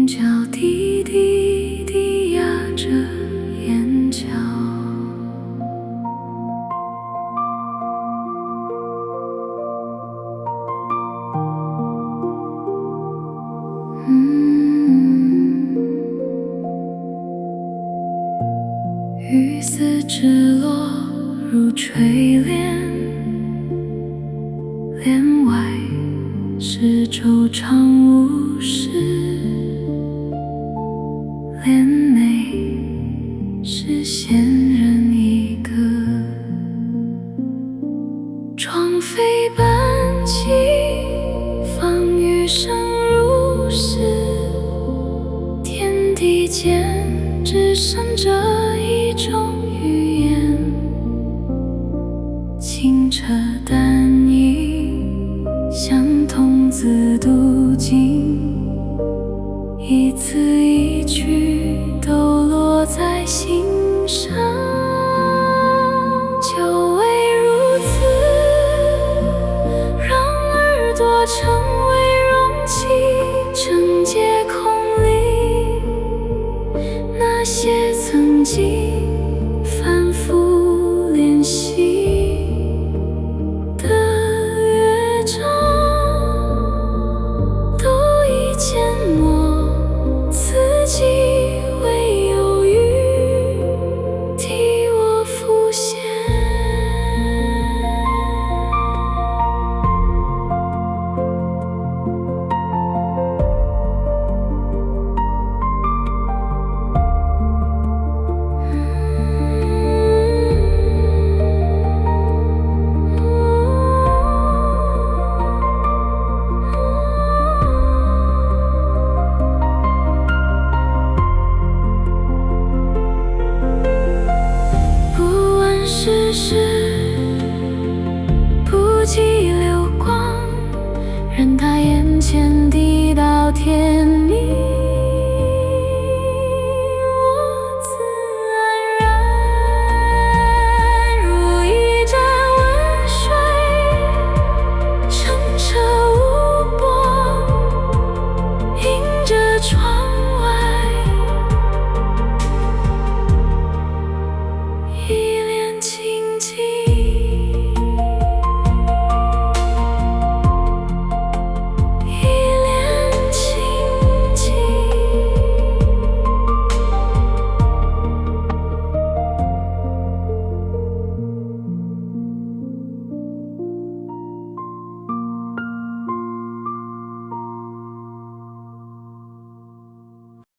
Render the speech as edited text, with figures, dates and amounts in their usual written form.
云脚滴滴滴压着眼角，雨丝直落入垂帘，帘外是惆怅无事，帘内是闲人一个。窗飞半起，放雨声如诗，天地间只剩这一种语言。清澈淡影，像童子读经，一字一句都落在心上。就为如此，让耳朵成为容器，承接空灵那些曾经反复练习的乐章，都已缄默，自己未有语替我浮现。不问世事，不计流光，任他眼前地老天